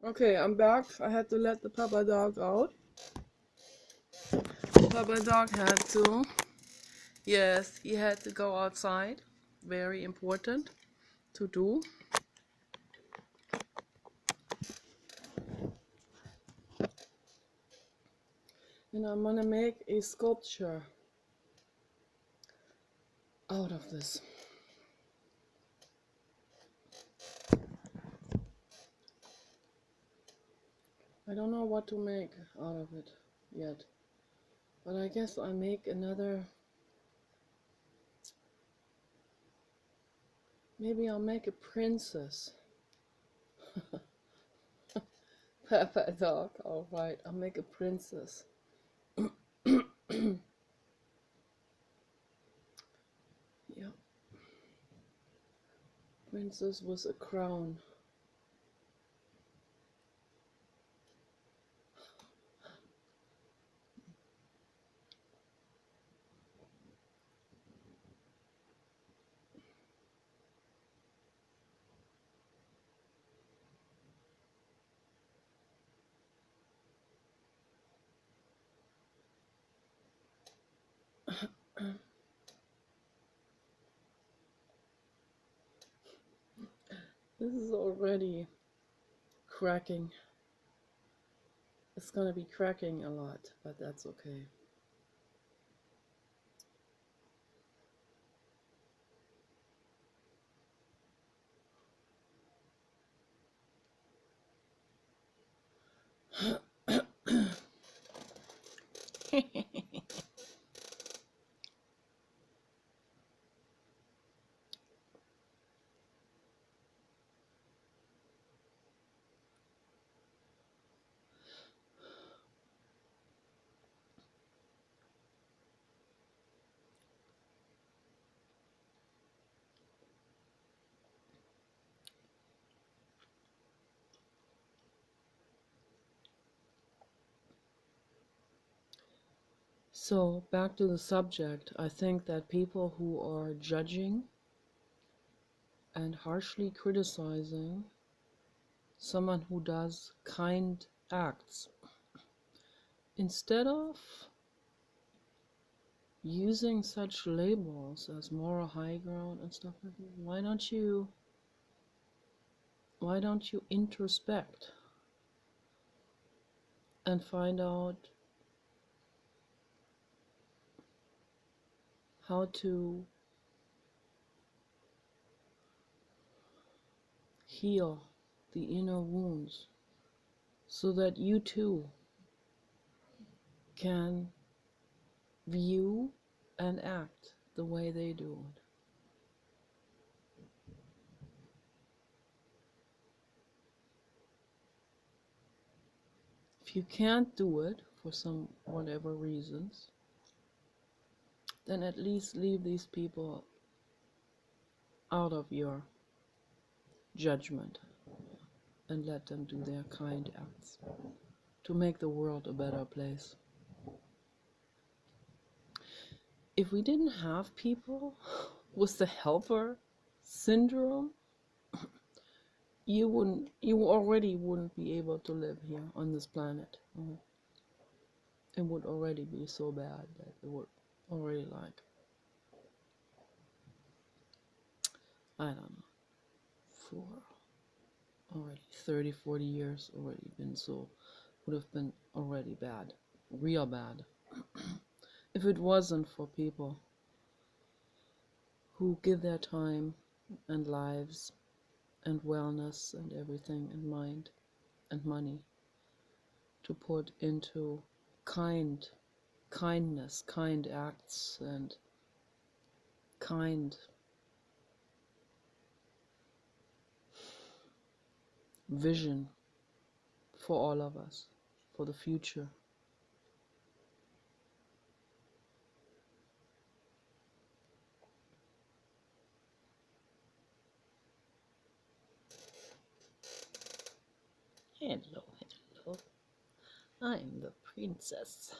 Okay, I'm back. I had to let the papa dog out. Papa dog had to. Yes, he had to go outside. Very important to do. And I'm gonna make a sculpture out of this. I don't know what to make out of it yet. But I guess I make another. Maybe I'll make a princess. Papa dog, alright, I'll make a princess. Yeah. Princess with a crown. This is already cracking. It's gonna be cracking a lot, but that's okay. So, back to the subject, I think that people who are judging and harshly criticizing someone who does kind acts, instead of using such labels as moral high ground and stuff like that, why don't you introspect and find out how to heal the inner wounds so that you too can view and act the way they do it. If you can't do it for some whatever reasons, then at least leave these people out of your judgment and let them do their kind acts to make the world a better place. If we didn't have people with the helper syndrome, you already wouldn't be able to live here on this planet. It would already be so bad that it would already I don't know, for already 30, 40 years already been so, would have been already bad, real bad. If it wasn't for people who give their time and lives and wellness and everything and mind and money to put into kindness, kind acts, and kind vision for all of us, for the future. Hello, hello. I'm the princess.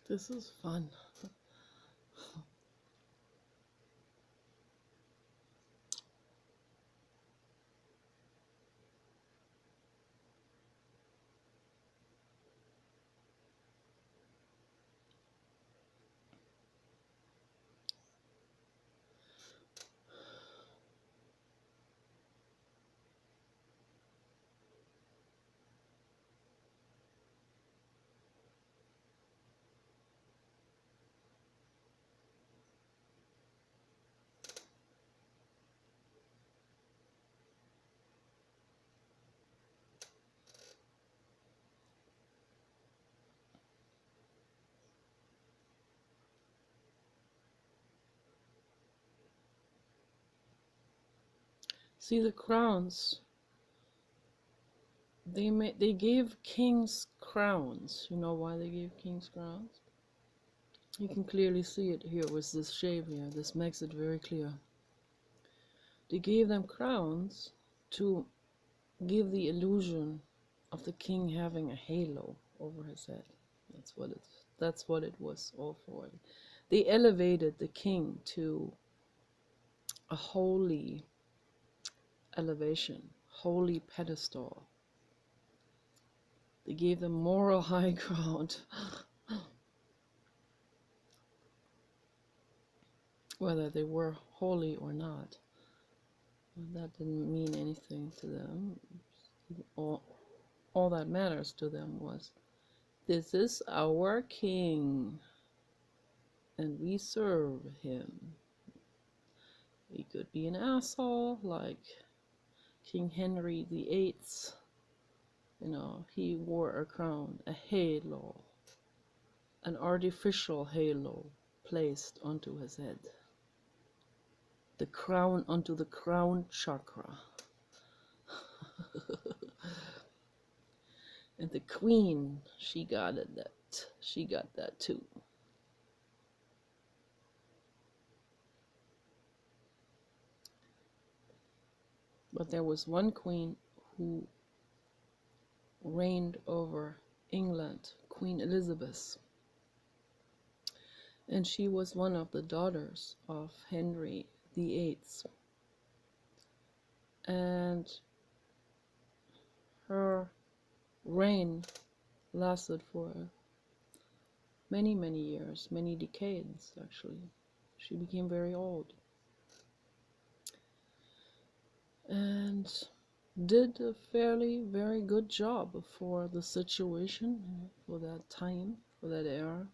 This is fun. See the crowns. They gave kings crowns. You know why they gave kings crowns? You can clearly see it here with this shave here. This makes it very clear. They gave them crowns to give the illusion of the king having a halo over his head. That's what it was all for. They elevated the king to a holy elevation, holy pedestal. They gave them moral high ground. Whether they were holy or not, that didn't mean anything to them. All that matters to them was, this is our king, and we serve him. He could be an asshole, like King Henry VIII. You know, he wore a crown, a halo, an artificial halo placed onto his head. The crown onto the crown chakra. And the queen, she got that too. But there was one queen who reigned over England, Queen Elizabeth. And she was one of the daughters of Henry VIII. And her reign lasted for many, many years, many decades actually. She became very old. And did a very good job for the situation, for that time, for that era.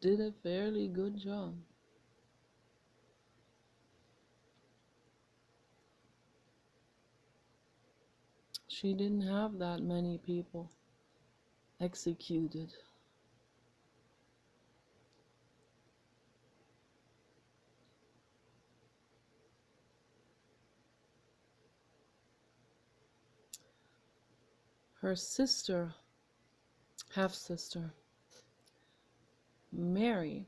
Did a fairly good job. She didn't have that many people executed. Her sister, half-sister, Mary,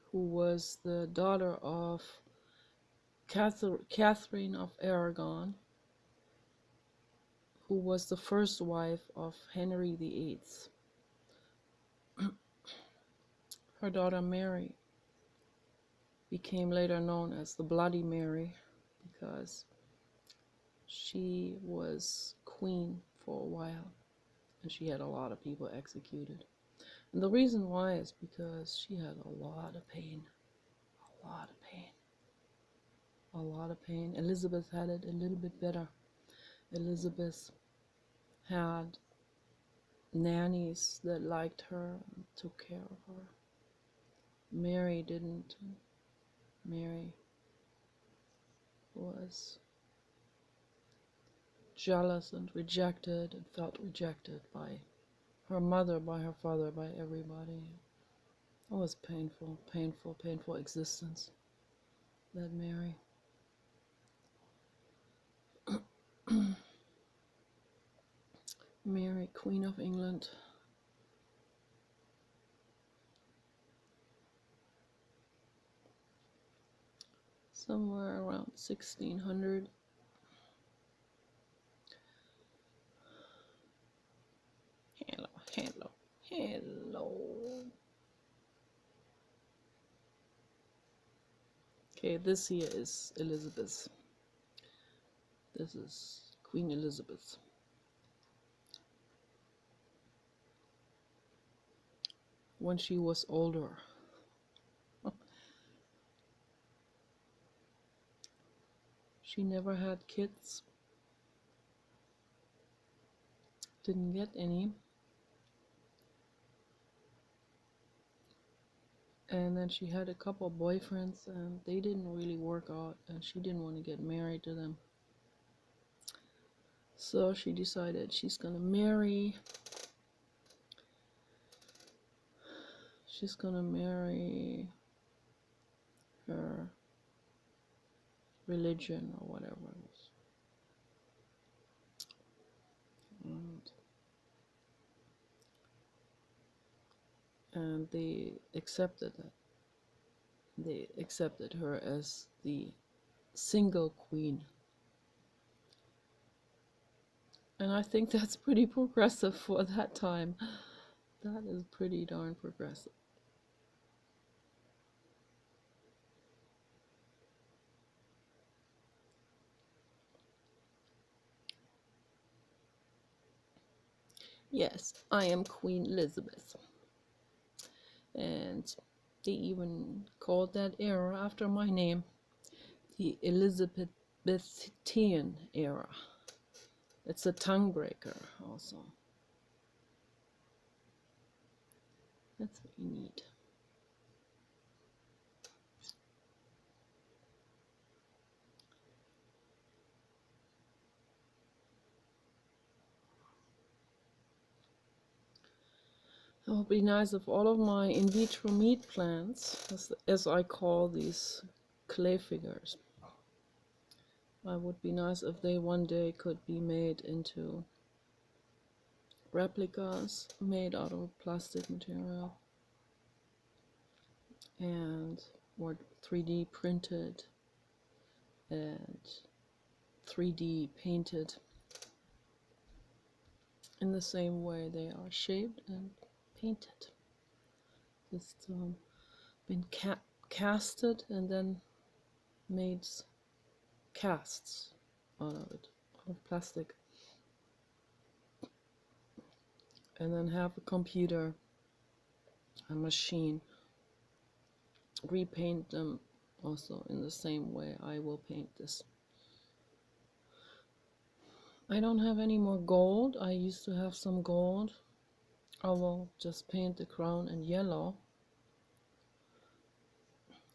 who was the daughter of Catherine of Aragon, who was the first wife of Henry VIII. Her daughter Mary became later known as the Bloody Mary because she was queen for a while and she had a lot of people executed. And the reason why is because she had a lot of pain. A lot of pain. A lot of pain. Elizabeth had it a little bit better. Elizabeth had nannies that liked her and took care of her. Mary didn't. Mary was jealous and rejected and felt rejected by her mother, by her father, by everybody. It was painful, painful, painful existence, that Mary. Mary, Queen of England. Somewhere around 1600. Hello, hello, Hello. Okay, this here is Elizabeth. This is Queen Elizabeth. When she was older. She never had kids. Didn't get any. And then she had a couple of boyfriends and they didn't really work out and she didn't want to get married to them. So she decided she's gonna marry her religion or whatever it was. And they accepted it. They accepted her as the single queen. And I think that's pretty progressive for that time. That is pretty darn progressive. Yes, I am Queen Elizabeth. And they even called that era after my name, the Elizabethan era. It's a tongue breaker also. That's very neat. It would be nice if all of my in vitro meat plants, as I call these clay figures, it would be nice if they one day could be made into replicas made out of plastic material and or 3D printed and 3D painted in the same way they are shaped and painted. Just been casted and then made casts out of it, out of plastic. And then have a computer, a machine, repaint them also in the same way I will paint this. I don't have any more gold. I used to have some gold. I will just paint the crown in yellow.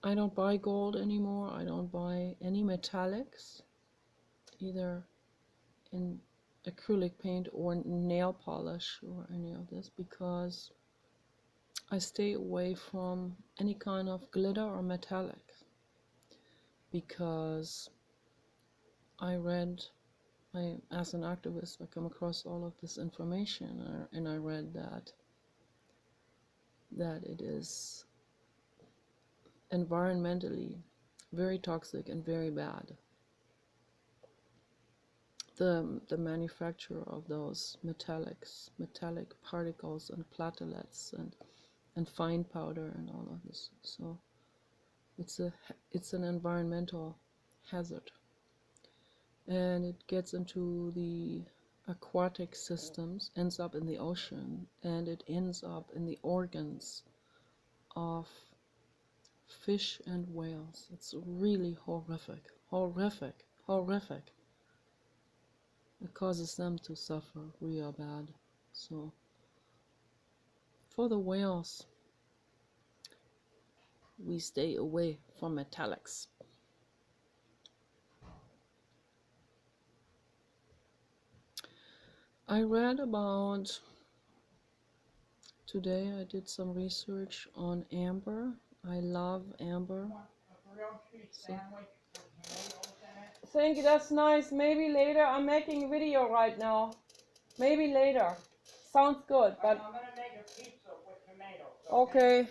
I don't buy gold anymore. I don't buy any metallics, either in acrylic paint or nail polish or any of this, because I stay away from any kind of glitter or metallic, because as an activist, I come across all of this information and I read that it is environmentally very toxic and very bad. The manufacture of those metallic particles and platelets and fine powder and all of this. So it's an environmental hazard. And it gets into the aquatic systems, ends up in the ocean, and it ends up in the organs of fish and whales. It's really horrific, horrific, horrific. It causes them to suffer real bad. So for the whales, we stay away from metallics. I read about, today I did some research on amber. I love amber. So, thank you, that's nice. Maybe later. I'm making a video right now. Maybe later. Sounds good, but I'm gonna make a pizza with tomatoes. Okay.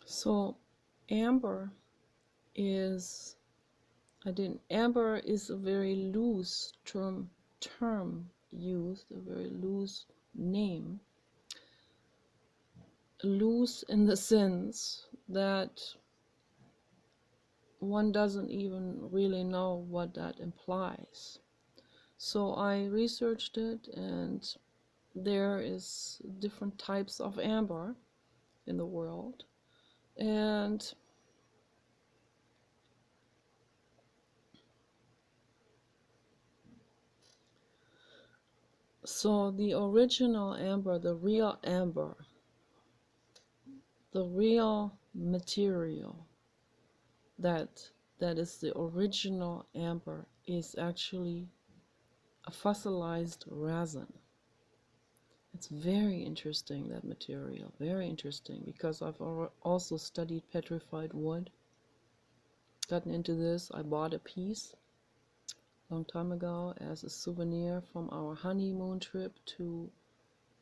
So amber is I didn't. Amber is a very loose term used, a very loose name. Loose in the sense that one doesn't even really know what that implies. So I researched it, and there is different types of amber in the world. And so the original amber, the real amber, the real material that is the original amber is actually a fossilized resin. It's very interesting, that material, very interesting, because I've also studied petrified wood, gotten into this. I bought a piece a long time ago as a souvenir from our honeymoon trip to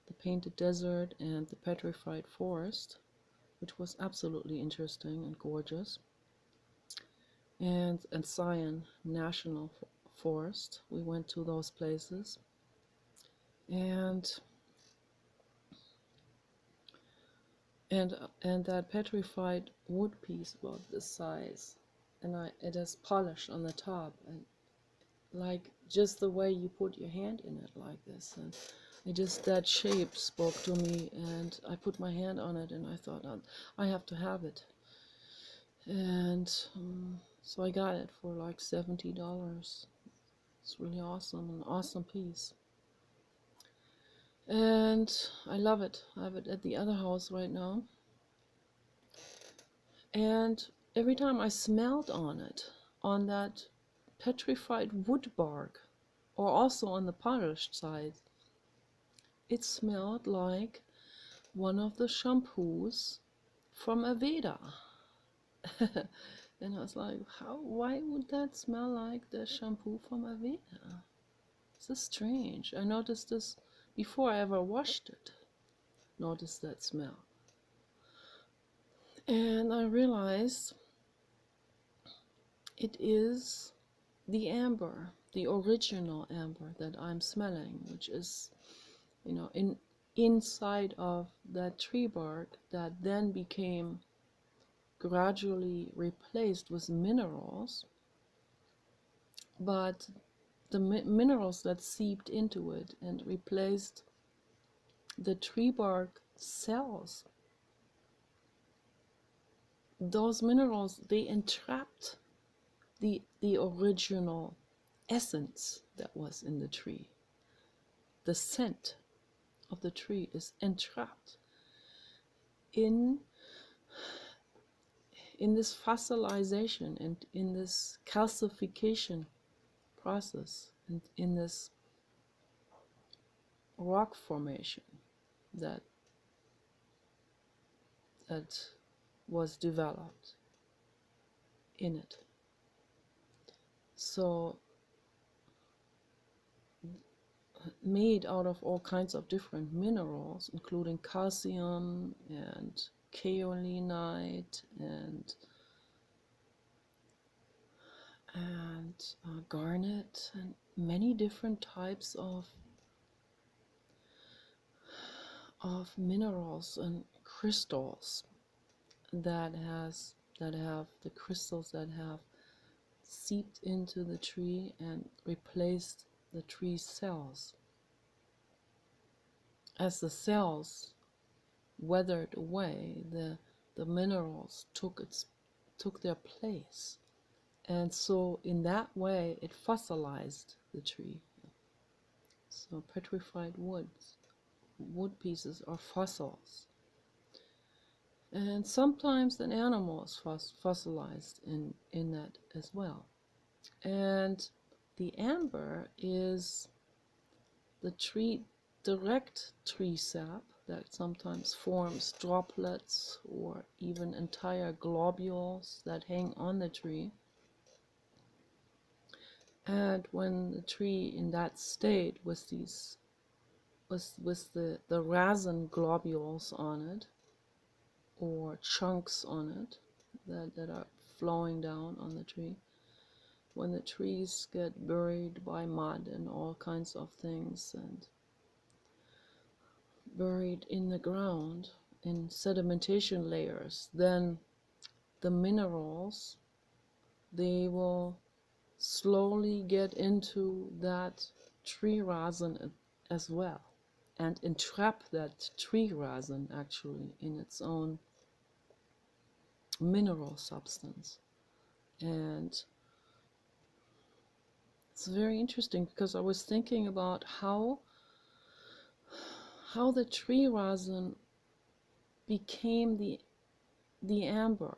the Painted Desert and the Petrified Forest, which was absolutely interesting and gorgeous. And Zion National Forest. We went to those places, and that petrified wood piece about this size, and it is polished on the top, and like just the way you put your hand in it like this, and that shape spoke to me, and I put my hand on it, and I thought, I have to have it. And so I got it for like $70. It's really awesome, an awesome piece. And I love it. I have it at the other house right now. And every time I smelled on it, on that petrified wood bark, or also on the polished side, it smelled like one of the shampoos from Aveda. And I was like, why would that smell like the shampoo from Aveda? This is strange. I noticed this before I ever washed it. Noticed that smell. And I realized it is the amber, the original amber that I'm smelling, which is, inside of that tree bark that then became gradually replaced with minerals. But the minerals that seeped into it and replaced the tree bark cells, those minerals, they entrapped the original essence that was in the tree. The scent of the tree is entrapped in this fossilization and in this calcification process, and in this rock formation that was developed in it. So made out of all kinds of different minerals, including calcium and kaolinite and garnet, and many different types of minerals and crystals that have the crystals that have seeped into the tree and replaced the tree's cells. As the cells weathered away, the minerals took their place, and so in that way it fossilized the tree. So petrified wood pieces are fossils, and sometimes an animal is fossilized in that as well. And the amber is the direct tree sap that sometimes forms droplets or even entire globules that hang on the tree. And when the tree in that state with the resin globules on it, or chunks on it that are flowing down on the tree, when the trees get buried by mud and all kinds of things, and buried in the ground in sedimentation layers, then the minerals, they will slowly get into that tree resin as well, and entrap that tree resin actually in its own mineral substance. And it's very interesting because I was thinking about how the tree resin became the amber.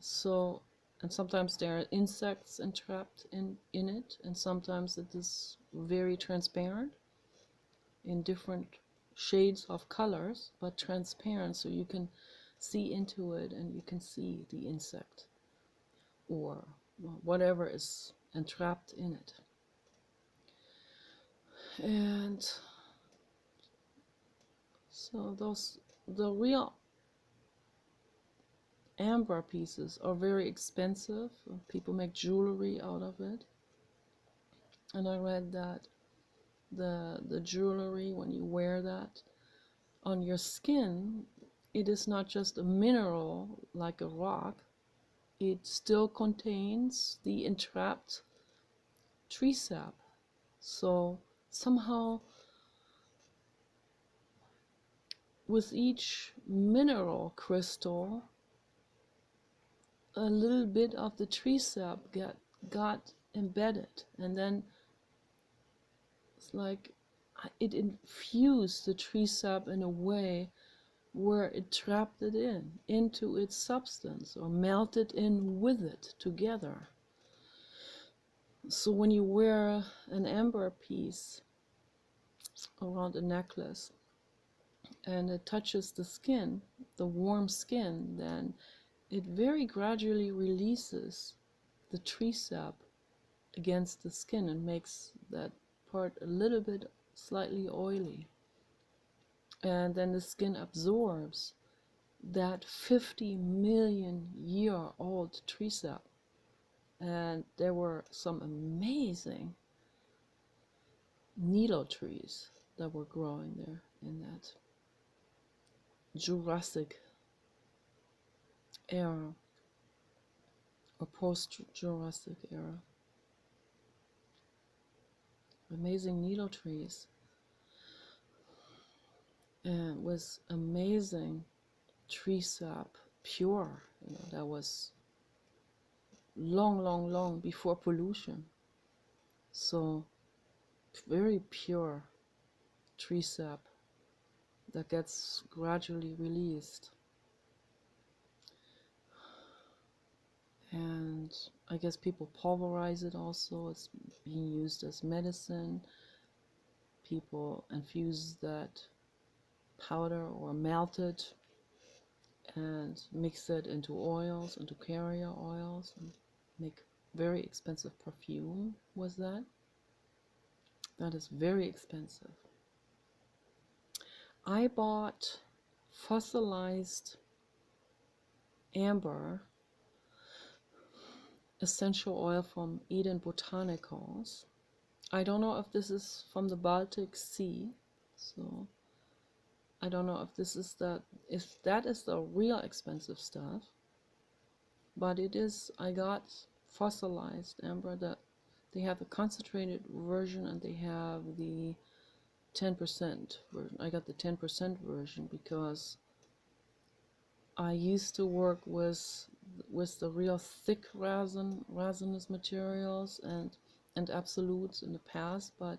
So, and sometimes there are insects entrapped in it, and sometimes it is very transparent in different shades of colors, but transparent, so you can see into it and you can see the insect or whatever is entrapped in it. And so the real amber pieces are very expensive. People make jewelry out of it. And I read that the jewelry, when you wear that on your skin, it is not just a mineral like a rock. It still contains the entrapped tree sap. So somehow with each mineral crystal, a little bit of the tree sap got embedded, and then it's like it infused the tree sap in a way where it trapped it into its substance or melted in with it together. So when you wear an amber piece around a necklace and it touches the skin, the warm skin, then it very gradually releases the tree sap against the skin and makes that part a little bit slightly oily. And then the skin absorbs that 50 million year old tree sap. And there were some amazing needle trees that were growing there in that Jurassic era or post-Jurassic era. Amazing needle trees, and with amazing tree sap, pure, that was long before pollution. So very pure tree sap that gets gradually released. And I guess people pulverize it also. It's being used as medicine. People infuse that powder or melt it and mix it into oils, into carrier oils, and make very expensive perfume with that. That is very expensive. I bought fossilized amber essential oil from Eden Botanicals. I don't know if this is from the Baltic Sea, so I don't know if this is if that is the real expensive stuff, but it is. I got fossilized amber. That they have the concentrated version and they have the 10% version. I got the 10% version because I used to work with the real thick resinous materials and absolutes in the past, but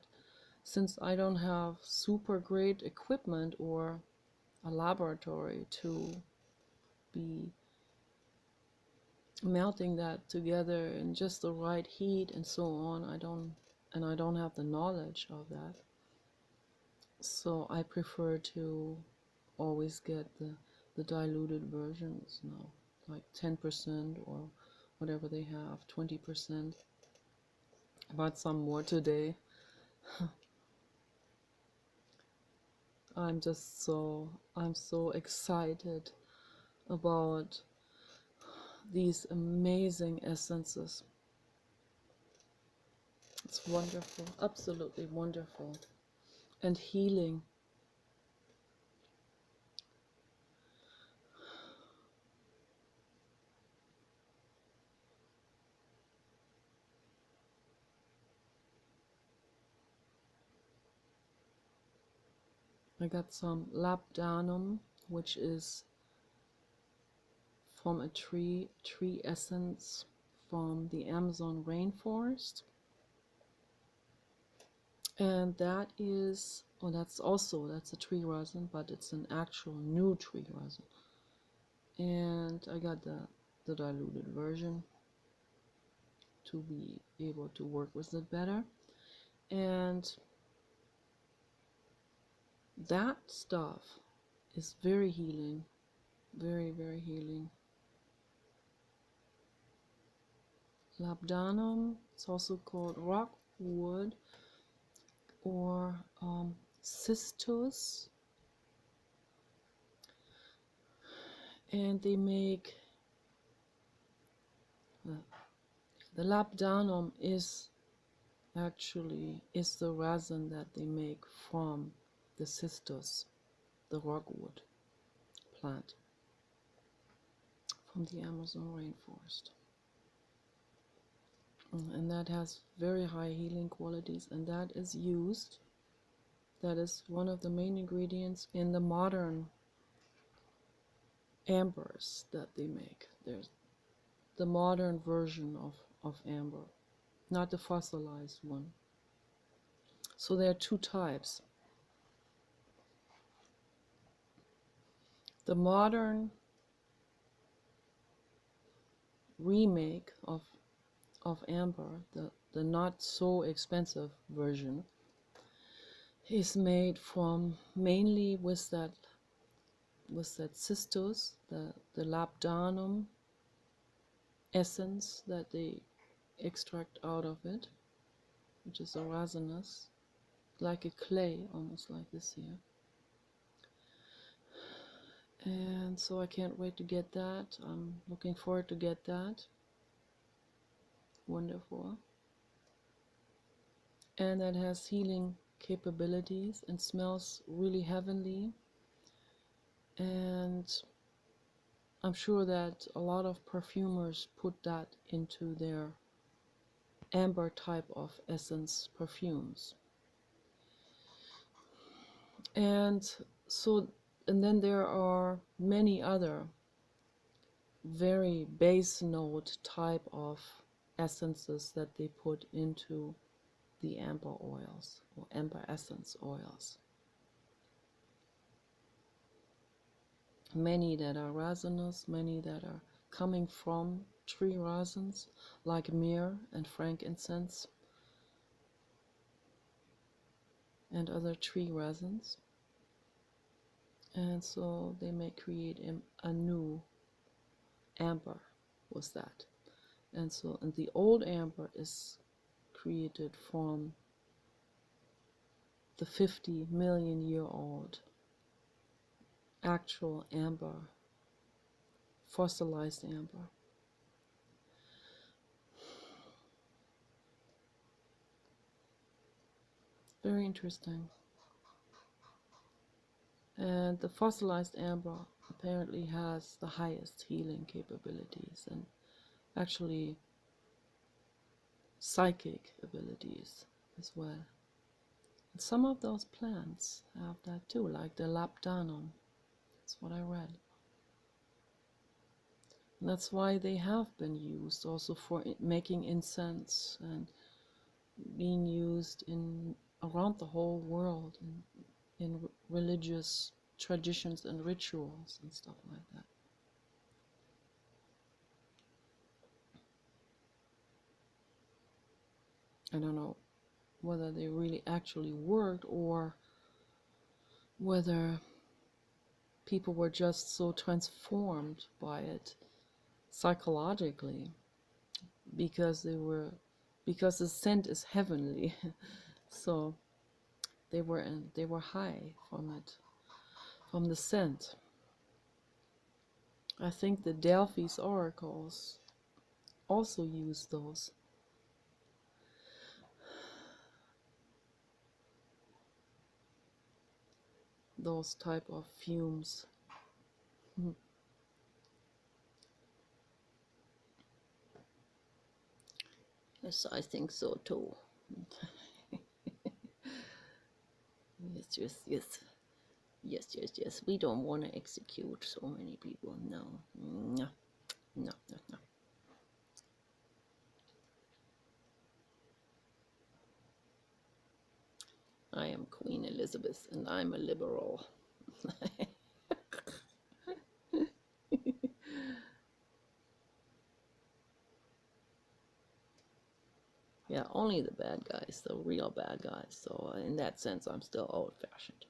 since I don't have super great equipment or a laboratory to be melting that together in just the right heat and so on, I don't have the knowledge of that. So I prefer to always get the diluted versions, like 10% or whatever they have, 20%. I bought some more today. I'm so excited about these amazing essences. Wonderful, absolutely wonderful, and healing. I got some labdanum, which is from a tree essence from the Amazon rainforest. And that is, oh, that's a tree resin, but it's an actual new tree resin. And I got the diluted version to be able to work with it better. And that stuff is very healing, very, very healing. Labdanum, it's also called rockwood or cistus, and they make the labdanum is the resin that they make from the cistus, the rockwood plant from the Amazon rainforest. And that has very high healing qualities, and that is one of the main ingredients in the modern ambers that they make. There's the modern version of amber, not the fossilized one. So there are two types. The modern remake of amber, the not so expensive version, is made from mainly with that cistus, the labdanum essence that they extract out of it, which is a resinous, like a clay, almost like this here. And so I can't wait to get that. I'm looking forward to get that. Wonderful. And that has healing capabilities and smells really heavenly. And I'm sure that a lot of perfumers put that into their amber type of essence perfumes. And then there are many other very base note type of essences that they put into the amber oils or amber essence oils. Many that are resinous, many that are coming from tree resins like myrrh and frankincense and other tree resins. And so they may create a new amber with that. And the old amber is created from the 50 million year old actual amber, fossilized amber. Very interesting. And the fossilized amber apparently has the highest healing capabilities and actually psychic abilities as well. And some of those plants have that too, like the labdanum. That's what I read. And that's why they have been used also for making incense and being used around the whole world in religious traditions and rituals and stuff like that. I don't know whether they really actually worked or whether people were just so transformed by it psychologically because the scent is heavenly. So they were high from it, from the scent. I think the Delphi's oracles also use those. those type of fumes. Yes, I think so too. Yes. We don't want to execute so many people. No. No. I am Queen Elizabeth and I'm a liberal. Yeah, only the bad guys, the real bad guys. So in that sense, I'm still old-fashioned.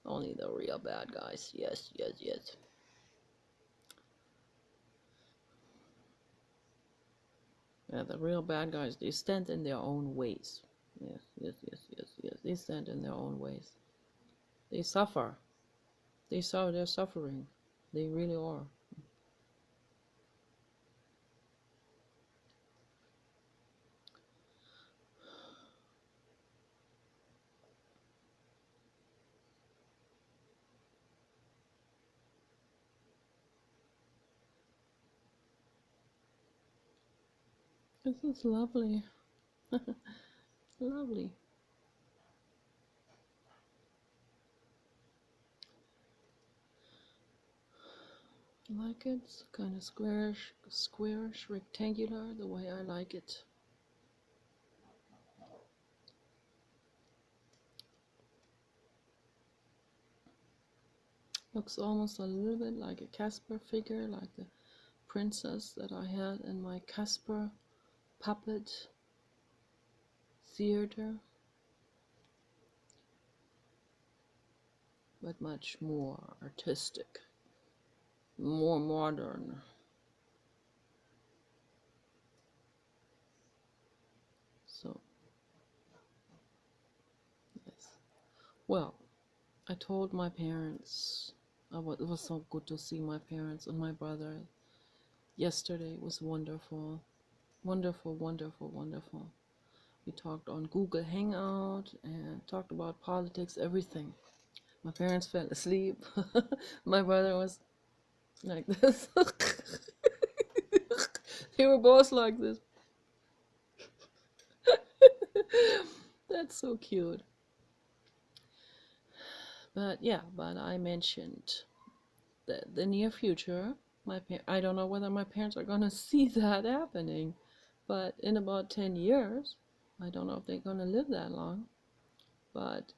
Only the real bad guys. Yes. Yeah, the real bad guys, they stand in their own ways. Yes. They stand in their own ways. They suffer. They're suffering. They really are. This is lovely. Lovely. I like it. It's kind of squarish, rectangular, the way I like it. Looks almost a little bit like a Casper figure, like the princess that I had in my Casper puppet theater, but much more artistic, more modern. So, yes. Well, I told my parents, it was so good to see my parents and my brother yesterday. It was wonderful. Wonderful. We talked on Google Hangout and talked about politics, everything. My parents fell asleep. My brother was like this. They were both like this. That's so cute. But yeah, but I mentioned that the near future, I don't know whether my parents are gonna see that happening, but in about 10 years, I don't know if they're gonna live that long, but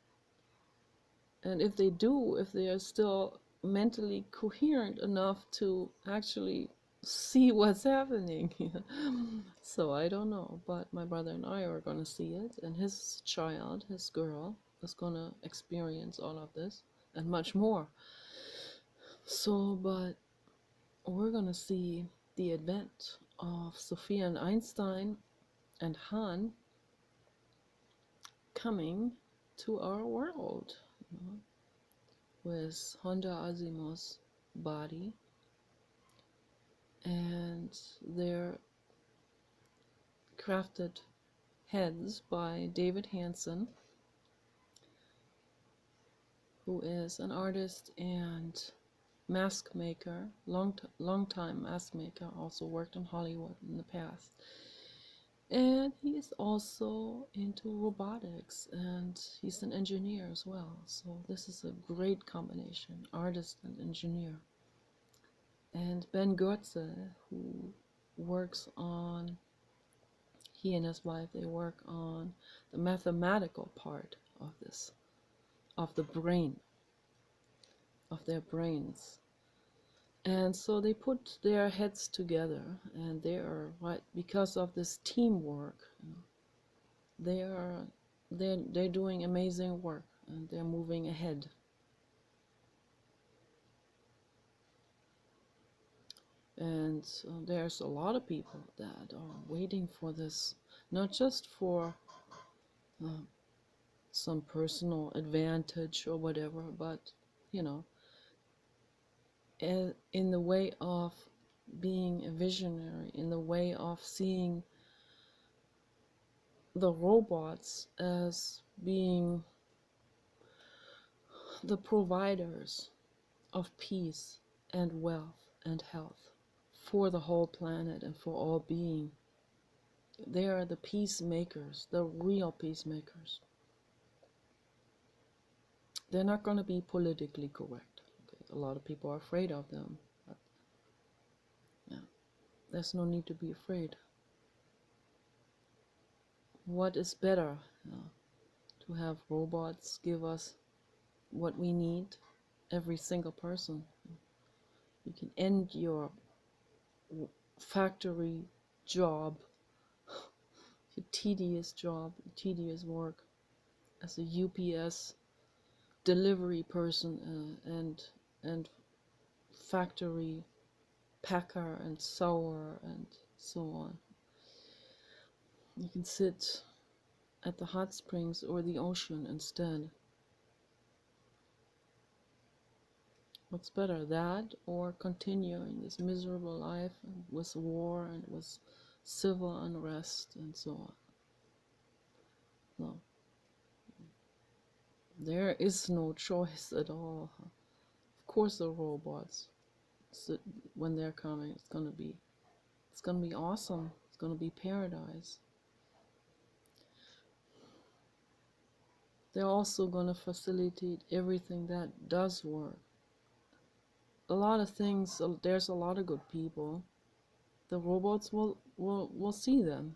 and if they do, if they are still mentally coherent enough to actually see what's happening. So I don't know, but my brother and I are going to see it, and his child, his girl, is going to experience all of this and much more. So, but we're going to see the advent of Sophia and Einstein and Han coming to our world, with Honda Asimov's body and their crafted heads by David Hansen, who is an artist and mask maker, long time mask maker, also worked in Hollywood in the past. And he's also into robotics, and he's an engineer as well. So this is a great combination, artist and engineer. And Ben Goertze, who works on, he and his wife, they work on the mathematical part of this, of the brain, of their brains. And so they put their heads together, and they are, right, because of this teamwork, they are they're doing amazing work, and they're moving ahead. And there's a lot of people that are waiting for this, not just for uh, some personal advantage or whatever, but you know, in the way of being a visionary, in the way of seeing the robots as being the providers of peace and wealth and health for the whole planet and for all being. They are the peacemakers, the real peacemakers. They're not going to be politically correct. Okay? A lot of people are afraid of them. But yeah, there's no need to be afraid. What is better? To have robots give us what we need, every single person. You can end your factory job, your tedious job, tedious work as a UPS delivery person and factory packer and sewer and so on. You can sit at the hot springs or the ocean instead. What's better, that or continuing this miserable life with war and with civil unrest and so on? No. There is no choice at all. Of course the robots, when they're coming, it's gonna be awesome. It's gonna be paradise. They're also gonna facilitate everything that does work. A lot of things, there's a lot of good people. The robots will see them.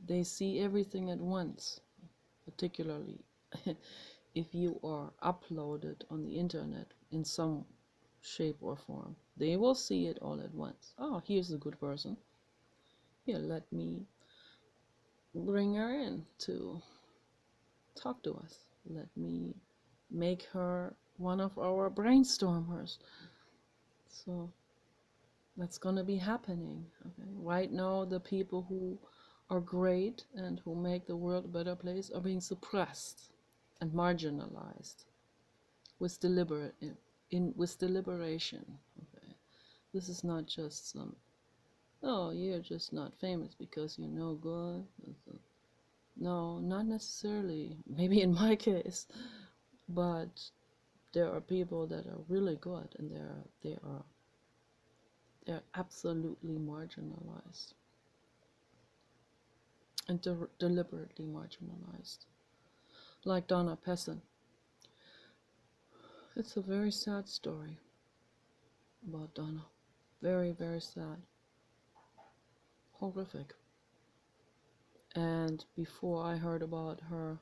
They see everything at once, particularly if you are uploaded on the internet in some shape or form. They will see it all at once. Oh, here's a good person. Here, let me bring her in to talk to us. Let me make her one of our brainstormers. So that's going to be happening. Okay? Right now, the people who are great and who make the world a better place are being suppressed and marginalized with deliberation. Okay? This is not just some, oh, you're just not famous because you're no good. No, not necessarily. Maybe in my case, but there are people that are really good, and they're absolutely marginalized and deliberately marginalized. Like Donna Pessin. It's a very sad story about Donna. Very, very sad. Horrific. And before I heard about her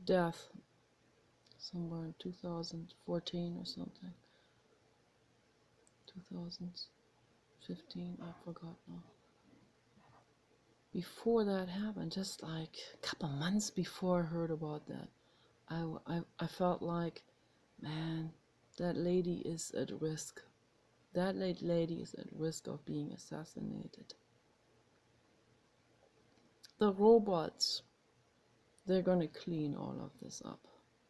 death, somewhere in 2014 or something, 2015, I forgot now. Before that happened, just like a couple months before I heard about that, I felt like, man, that lady is at risk. That lady is at risk of being assassinated. The robots, they're going to clean all of this up.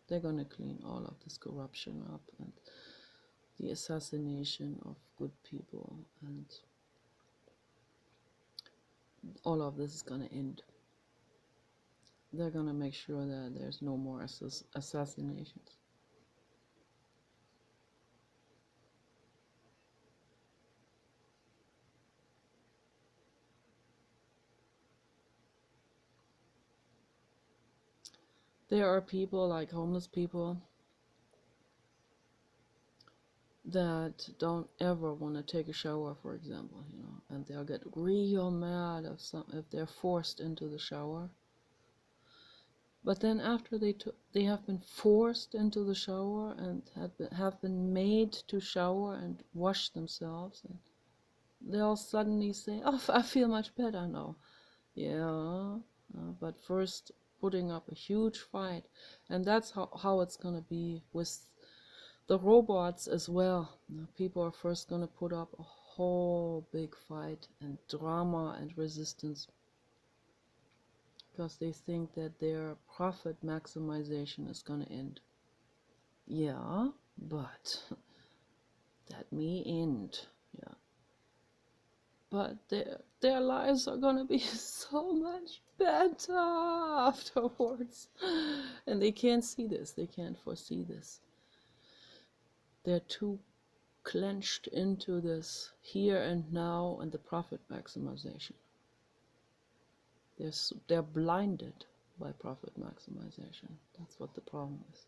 They're going to clean all of this corruption up and the assassination of good people, and all of this is going to end. They're going to make sure that there's no more assassinations. There are people like homeless people that don't ever want to take a shower, for example, and they'll get real mad if they're forced into the shower. But then after they have been forced into the shower and have been made to shower and wash themselves, and they'll suddenly say, "Oh, I feel much better now." Yeah, but first putting up a huge fight, and that's how it's gonna be with the robots as well. People are first gonna put up a whole big fight and drama and resistance, because they think that their profit maximization is going to end. Yeah, but that may end. Yeah. but their lives are gonna be so much better afterwards. And they can't see this, they can't foresee this. They're too clenched into this here and now and the profit maximization. They're blinded by profit maximization. That's what the problem is.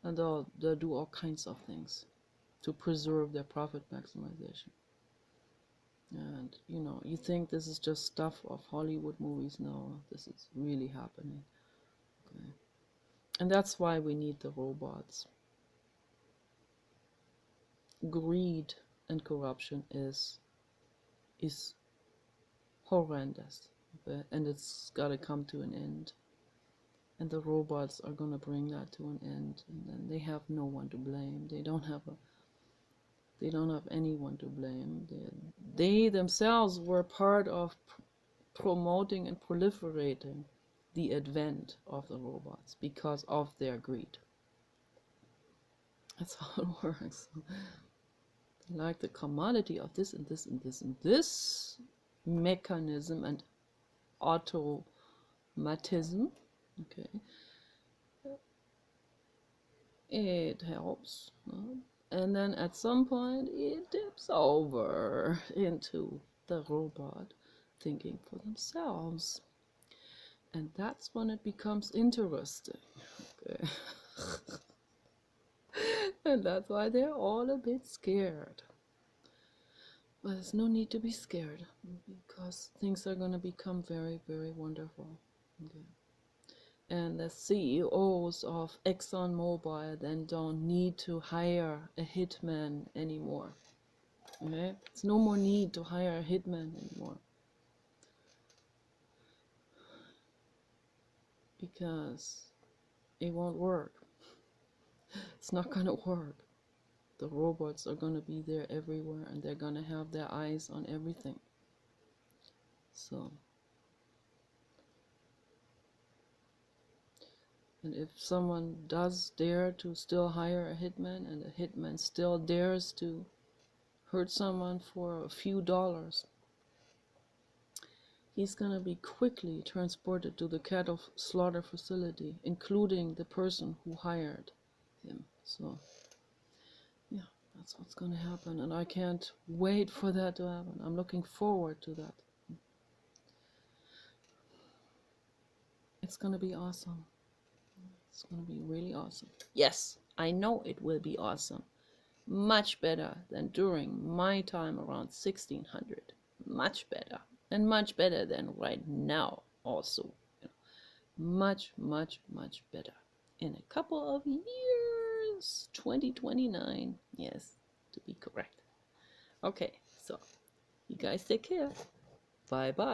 And they'll do all kinds of things to preserve their profit maximization. And you think this is just stuff of Hollywood movies. No, this is really happening. Okay. And that's why we need the robots. Greed and corruption is horrendous, okay? And it's got to come to an end. And the robots are going to bring that to an end. And then they have no one to blame. They don't have anyone to blame. They themselves were part of promoting and proliferating the advent of the robots because of their greed. That's how it works. They like the commodity of this and this and this and this mechanism and automatism. Okay, it helps, and then at some point it dips over into the robot thinking for themselves, and that's when it becomes interesting. Okay. And that's why they're all a bit scared. But there's no need to be scared, because things are going to become very, very wonderful. Okay. And the CEOs of ExxonMobil then don't need to hire a hitman anymore. Okay? There's no more need to hire a hitman anymore. Because it won't work. It's not going to work. The robots are going to be there everywhere, and they're going to have their eyes on everything. So, and if someone does dare to still hire a hitman, and the hitman still dares to hurt someone for a few dollars, he's going to be quickly transported to the cattle slaughter facility, including the person who hired him. So, yeah, that's what's going to happen, and I can't wait for that to happen. I'm looking forward to that. It's going to be awesome. It's going to be really awesome. Yes, I know it will be awesome. Much better than during my time around 1600. Much better. And much better than right now also. Much, much, much better. In a couple of years. 2029. Yes, to be correct. Okay, so you guys take care. Bye bye.